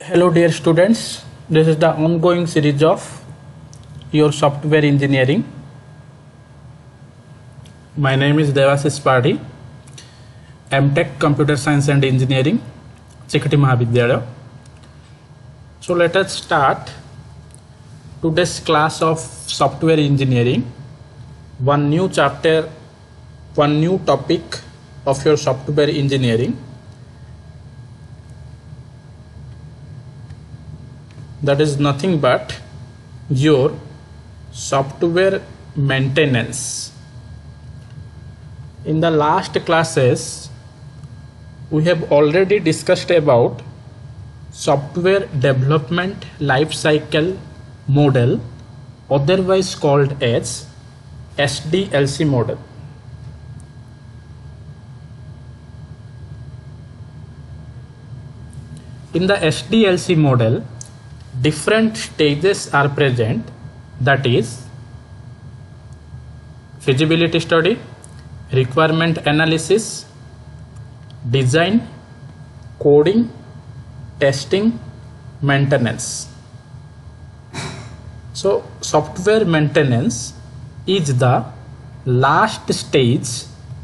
Hello dear students, this is the ongoing series of your software engineering. My name is Devashish Padhi, MTech Computer Science and Engineering, Chikati Mahavidyalaya. So let us start today's class of software engineering. One new chapter, one new topic of your software engineering. That is nothing but your software maintenance. In the last classes, we have already discussed about software development life cycle model, otherwise called as SDLC model. In the SDLC model, different stages are present, that is feasibility study, requirement analysis, design, coding, testing, maintenance. So software maintenance is the last stage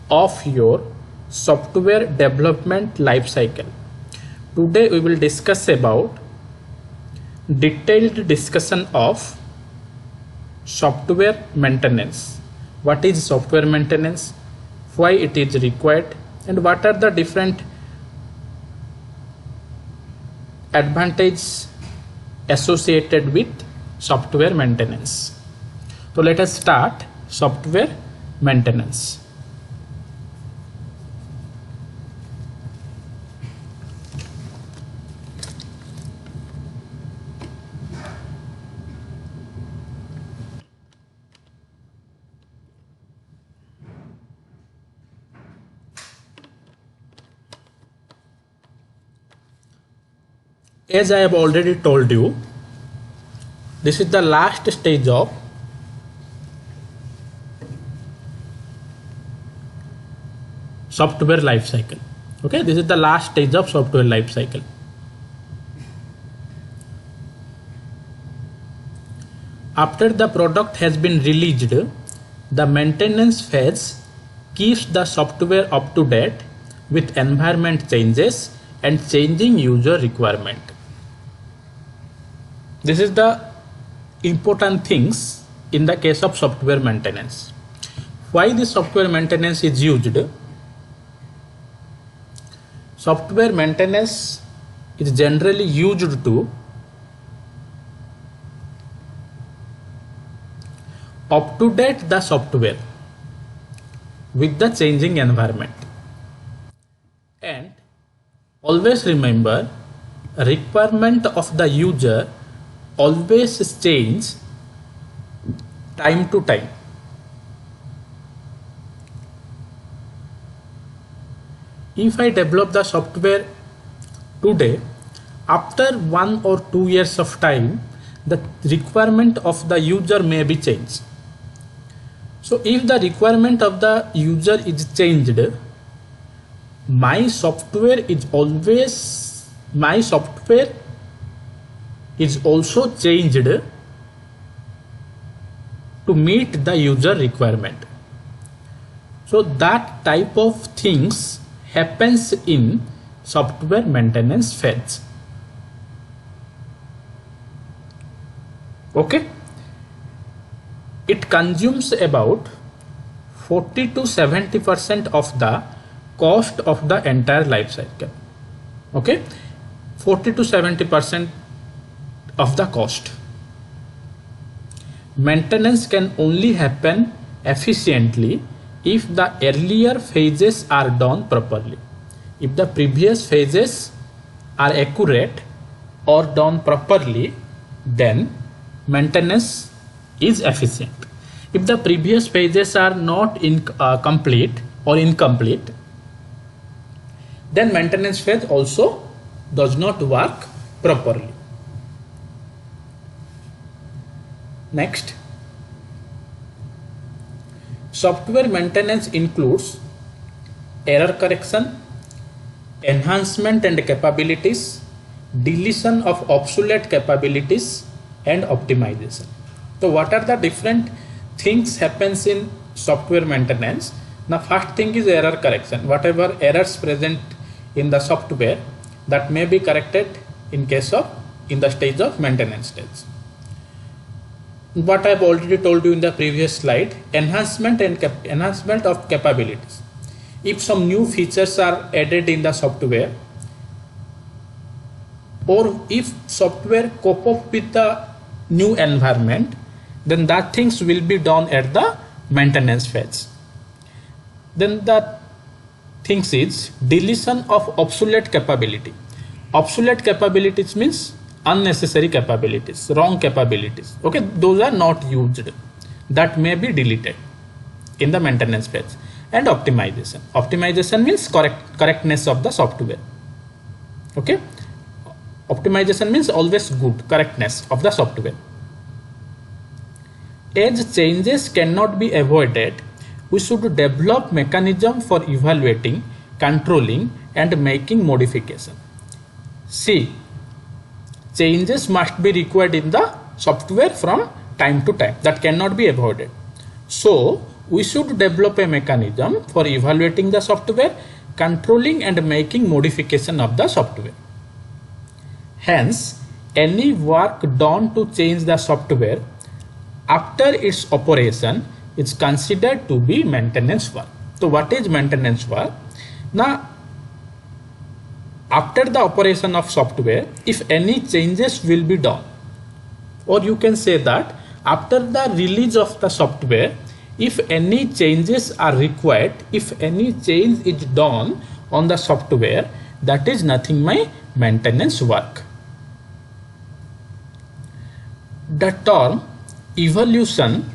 of your software development life cycle. Today we will discuss about detailed discussion of software maintenance. What is software maintenance, why it is required, and what are the different advantages associated with software maintenance. So let us start software maintenance. As I have already told you, this is the last stage of software life cycle. Okay, this is the last stage of software life cycle. After the product has been released, the maintenance phase keeps the software up to date with environment changes and changing user requirement. This is the important things in the case of software maintenance. Why this software maintenance is used? Software maintenance is generally used to up-to-date the software with the changing environment. And always remember, requirement of the user always change time to time. If I develop the software today, after 1 or 2 years of time, the requirement of the user may be changed. So if the requirement of the user is changed, my software is also changed to meet the user requirement. So that type of things happens in software maintenance phase. Okay, it consumes about 40 to 70% of the cost of the entire life cycle. Okay, 40 to 70% of the cost. Maintenance can only happen efficiently if the earlier phases are done properly. If the previous phases are accurate or done properly, then maintenance is efficient. If the previous phases are not complete or incomplete, then maintenance phase also does not work properly. Next, software maintenance includes error correction, enhancement and capabilities, deletion of obsolete capabilities, and optimization. So what are the different things happens in software maintenance? Now first thing is error correction. Whatever errors present in the software, that may be corrected in the stage of maintenance stage. What I have already told you in the previous slide, enhancement of capabilities. If some new features are added in the software, or if software cope up with the new environment, then that things will be done at the maintenance phase. Then the things is deletion of obsolete capability. Obsolete capabilities means unnecessary capabilities, wrong capabilities. Okay, those are not used. That may be deleted in the maintenance phase. And optimization. Optimization means correctness of the software. Okay. Optimization means always good, correctness of the software. As changes cannot be avoided, we should develop mechanism for evaluating, controlling, and making modification. See, changes must be required in the software from time to time. That cannot be avoided. So, we should develop a mechanism for evaluating the software, controlling and making modification of the software. Hence, any work done to change the software after its operation is considered to be maintenance work. So, what is maintenance work? Now, after the operation of software, if any changes will be done, or you can say that after the release of the software, if any changes are required, if any change is done on the software, that is nothing but maintenance work. The term evolution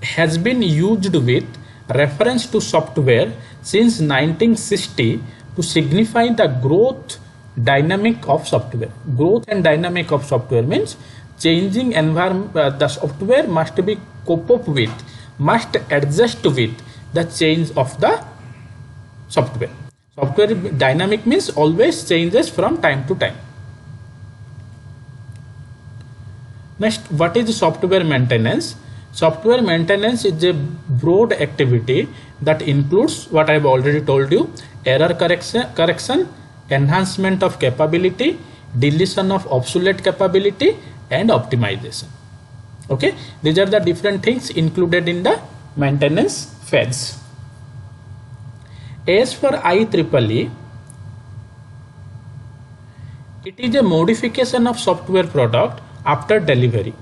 has been used with reference to software since 1960 to signify the growth dynamic of software. Growth and dynamic of software means changing environment. The software must be cope up with, must adjust with the change of the software. Software dynamic means always changes from time to time. Next, what is software maintenance? Software maintenance is a broad activity that includes what I have already told you: error correction, enhancement of capability, deletion of obsolete capability, and optimization. Okay, these are the different things included in the maintenance phase. As for IEEE, it is a modification of software product after delivery.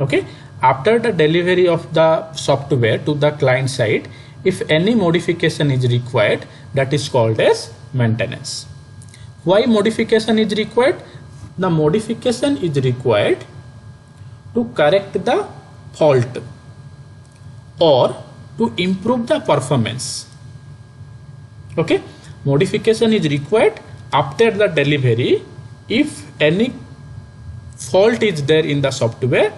Okay, after the delivery of the software to the client side, if any modification is required, that is called as maintenance. Why modification is required? The modification is required to correct the fault or to improve the performance. Okay, modification is required after the delivery if any fault is there in the software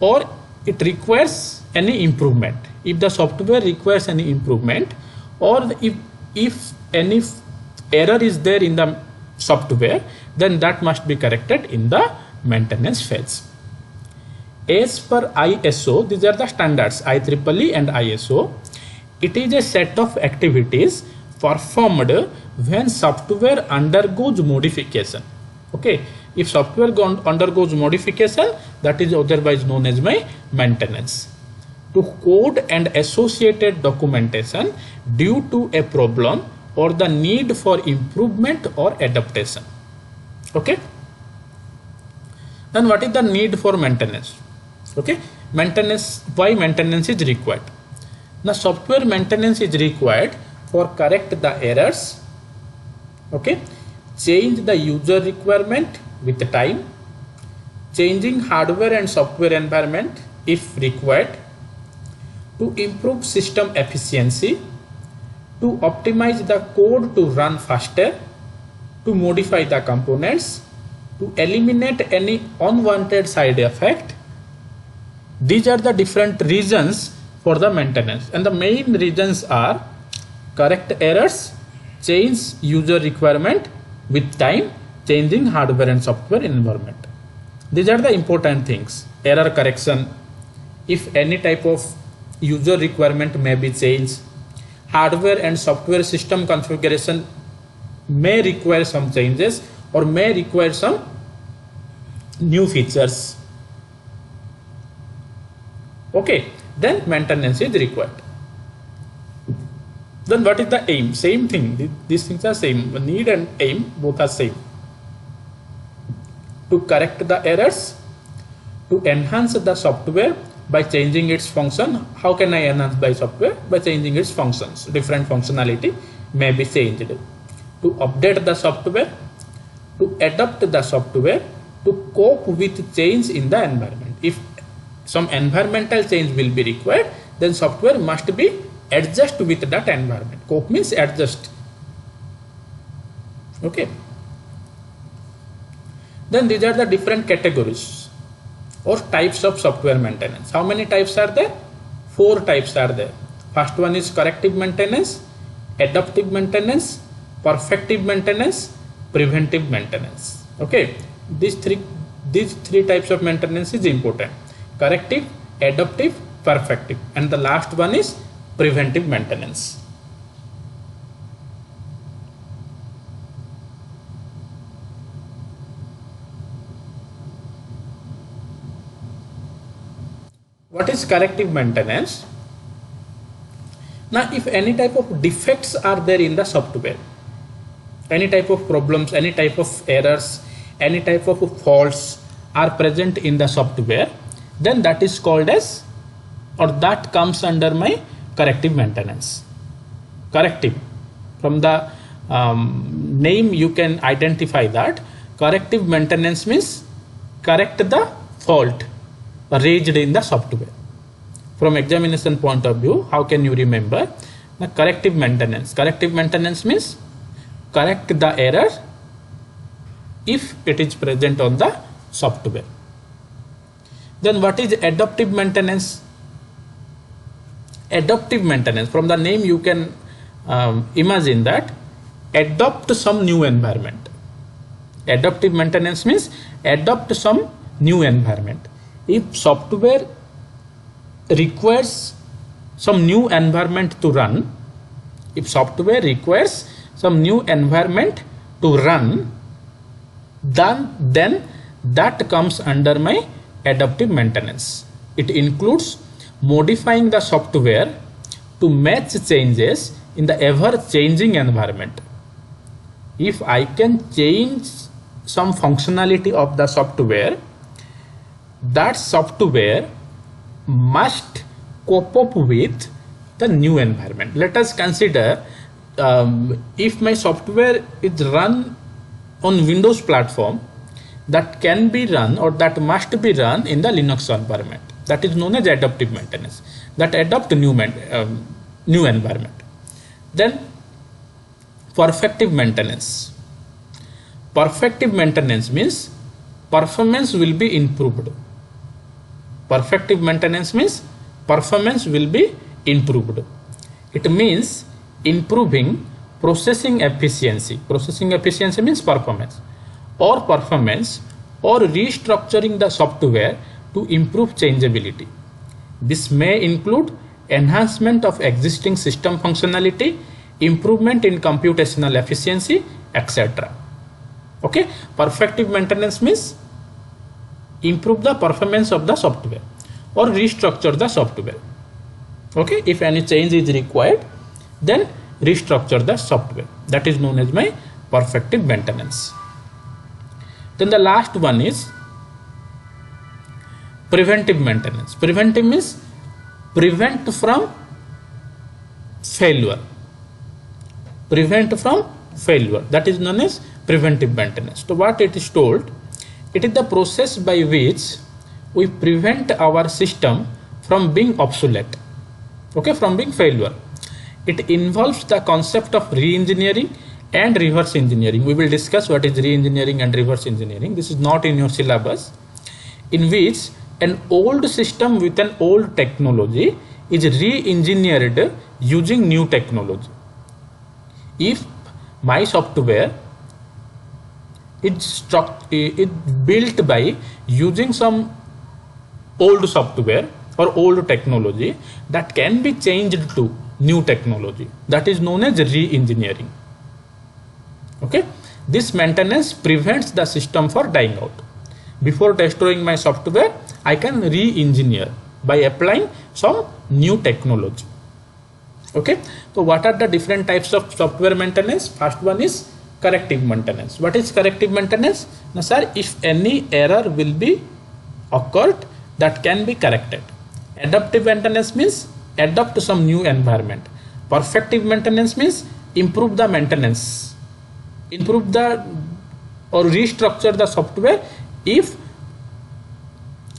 or it requires any improvement. If the software requires any improvement, or if any error is there in the software, then that must be corrected in the maintenance phase. As per ISO, these are the standards, IEEE and ISO. It is a set of activities performed when software undergoes modification. Okay, if software undergoes modification, that is otherwise known as maintenance. To code and associated documentation due to a problem or the need for improvement or adaptation. Okay, then what is the need for maintenance? Okay, maintenance, why maintenance is required? Now, software maintenance is required for correct the errors. Okay, change the user requirement with the time, changing hardware and software environment if required, to improve system efficiency, to optimize the code to run faster, to modify the components, to eliminate any unwanted side effect. These are the different reasons for the maintenance, and the main reasons are correct errors, change user requirement, with time changing hardware and software environment. These are the important things. Error correction, if any type of user requirement may be changed, hardware and software system configuration may require some changes or may require some new features. Okay, then maintenance is required. Then what is the aim? Same thing. These things are same. Need and aim both are same. To correct the errors, to enhance the software by changing its function. How can I enhance by software? By changing its functions. Different functionality may be changed. To update the software, to adapt the software, to cope with change in the environment. If some environmental change will be required, then software must be adjust with that environment. Cope means adjust. Okay. Then these are the different categories or types of software maintenance. How many types are there? 4 types are there. First one is corrective maintenance, adaptive maintenance, perfective maintenance, preventive maintenance. Okay, these three types of maintenance is important: corrective, adaptive, perfective, and the last one is preventive maintenance. What is corrective maintenance? Now, if any type of defects are there in the software, any type of problems, any type of errors, any type of faults are present in the software, then that is called as, or that comes under my corrective maintenance. Corrective, from the name you can identify that corrective maintenance means correct the fault raised in the software. From examination point of view, how can you remember the corrective maintenance? Corrective maintenance means correct the error if it is present on the software. Then what is adaptive maintenance? Adaptive maintenance, from the name you can imagine that adopt some new environment. Adaptive maintenance means adopt some new environment. If software requires some new environment to run, if software requires some new environment to run, then that comes under my adaptive maintenance. It includes modifying the software to match changes in the ever-changing environment. If I can change some functionality of the software, that software must cope up with the new environment. Let us consider if my software is run on Windows platform, that can be run or that must be run in the Linux environment. That is known as adaptive maintenance. That adopt new environment. Then perfective maintenance. Perfective maintenance means performance will be improved. Perfective maintenance means performance will be improved. It means improving processing efficiency. Processing efficiency means performance or restructuring the software to improve changeability. This may include enhancement of existing system functionality, improvement in computational efficiency, etc. Okay, perfective maintenance means improve the performance of the software or restructure the software. Okay, if any change is required, then restructure the software. That is known as my perfective maintenance. Then the last one is preventive maintenance. Preventive means prevent from failure. Prevent from failure. That is known as preventive maintenance. So what it is told, it is the process by which we prevent our system from being obsolete, okay, from being failure. It involves the concept of re-engineering and reverse engineering. We will discuss what is re-engineering and reverse engineering. This is not in your syllabus. In which an old system with an old technology is re-engineered using new technology. If my software It built by using some old software or old technology that can be changed to new technology. That is known as re-engineering. Okay, this maintenance prevents the system for dying out. Before destroying my software, I can re-engineer by applying some new technology. Okay, so what are the different types of software maintenance? First one is corrective maintenance. What is corrective maintenance? Now sir, if any error will be occurred, that can be corrected. Adaptive maintenance means adapt to some new environment. Perfective maintenance means improve the maintenance, improve the or restructure the software if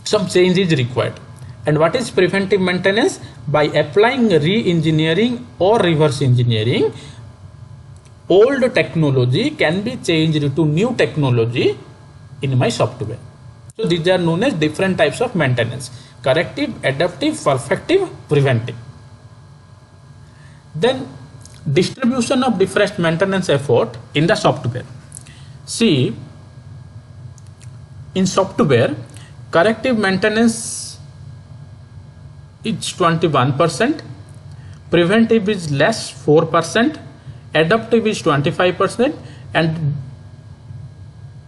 some change is required. And what is preventive maintenance? By applying re-engineering or reverse engineering, old technology can be changed to new technology in my software. So these are known as different types of maintenance: corrective, adaptive, perfective, preventive. Then distribution of different maintenance effort in the software. See, in software, corrective maintenance is 21%, preventive is less 4%, adaptive is 25%, and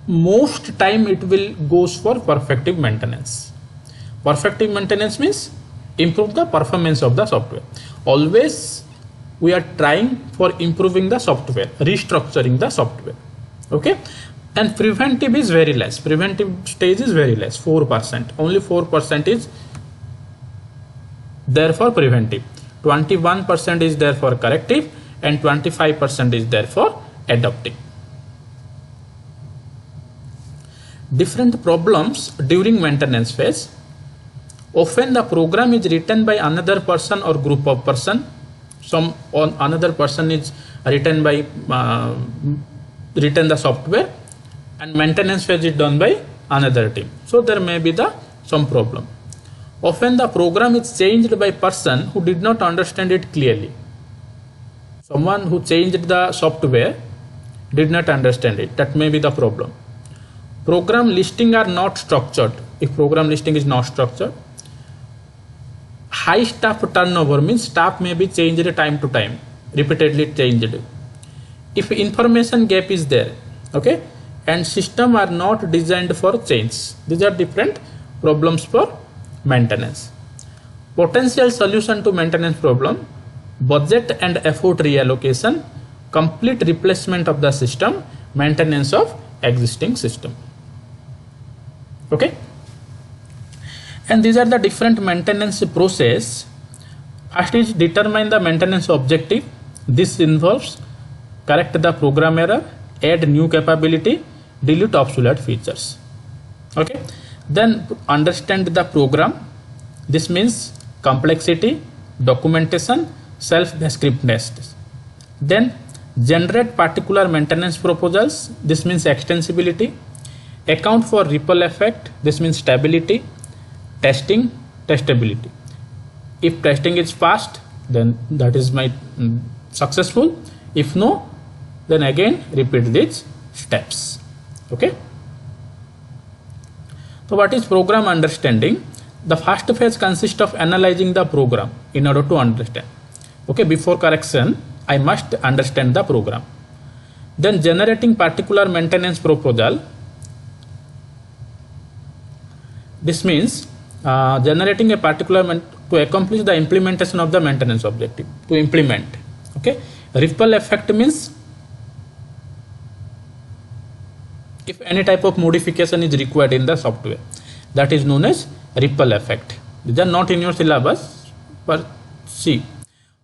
most time it will goes for perfective maintenance. Perfective maintenance means improve the performance of the software. Always we are trying for improving the software, restructuring the software. Okay, and preventive is very less. Preventive stage is very less, 4%. Only 4% is there for preventive. 21% is there for corrective, and 25% is there for adaptive. Different problems during maintenance phase. Often the program is written by another person or group of person. Some on another person is written by written the software, and maintenance phase is done by another team. So there may be some problem. Often the program is changed by person who did not understand it clearly. Someone who changed the software did not understand it. That may be the problem. Program listing are not structured. If program listing is not structured, high staff turnover means staff may be changed time to time, repeatedly changed. If information gap is there, okay, and system are not designed for change, these are different problems for maintenance. Potential solution to maintenance problem: budget and effort reallocation, complete replacement of the system, maintenance of existing system. Okay, and these are the different maintenance process. First is determine the maintenance objective. This involves correct the program error, add new capability, delete obsolete features. Okay, then understand the program. This means complexity, documentation, self-descriptiveness. Then generate particular maintenance proposals. This means extensibility. Account for ripple effect. This means stability. Testing, testability. If testing is fast, then that is my successful. If no, then again repeat these steps. Okay. So what is program understanding? The first phase consists of analyzing the program in order to understand. Okay, before correction, I must understand the program. Then generating particular maintenance proposal. This means generating a particular to accomplish the implementation of the maintenance objective, to implement. Okay, ripple effect means if any type of modification is required in the software, that is known as ripple effect. These are not in your syllabus, but see,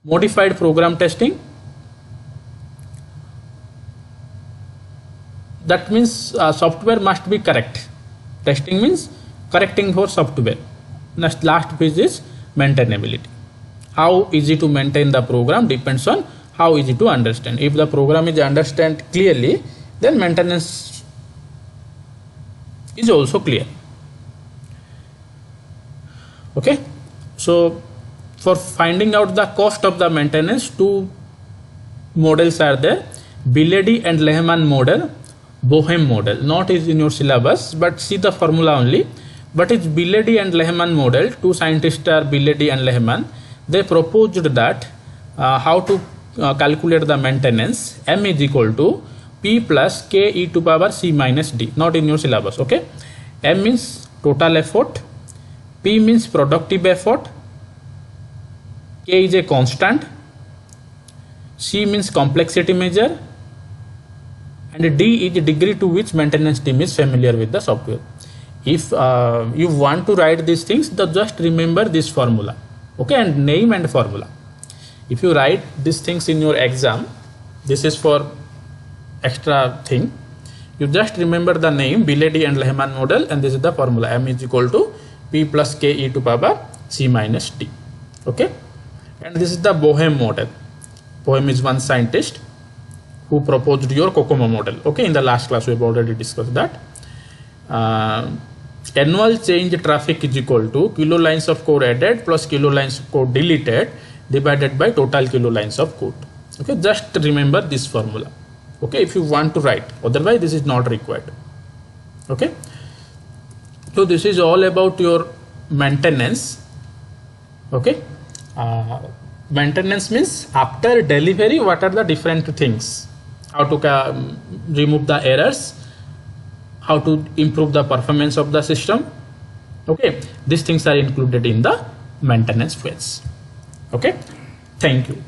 modified program testing. That means software must be correct. Testing means correcting for software. Next, last phase is maintainability. How easy to maintain the program depends on how easy to understand. If the program is understood clearly, then maintenance is also clear. Okay, so for finding out the cost of the maintenance, two models are there: Biledi and Lehman model. Bohem model, not is in your syllabus, but see the formula only. But it's Biledi and Lehman model. Two scientists are Biledi and Lehman. They proposed that how to calculate the maintenance. M is equal to P plus K e to power C minus D. Not in your syllabus. Okay. M means total effort. P means productive effort. K is a constant. C means complexity measure. And D is the degree to which maintenance team is familiar with the software. If you want to write these things, then just remember this formula. Okay, and name and formula. If you write these things in your exam, this is for extra thing. You just remember the name Biledi and Lehman model, and this is the formula. M is equal to P plus K e to power C minus D. Okay, and this is the Bohem model. Bohem is one scientist who proposed your COCOMO model. Okay, in the last class we have already discussed that. Annual change traffic is equal to kilo lines of code added plus kilo lines of code deleted divided by total kilo lines of code. Okay, just remember this formula. Okay, if you want to write, otherwise this is not required. Okay, so this is all about your maintenance. Okay, maintenance means after delivery what are the different things, how to remove the errors, how to improve the performance of the system. Okay, these things are included in the maintenance phase. Okay, thank you.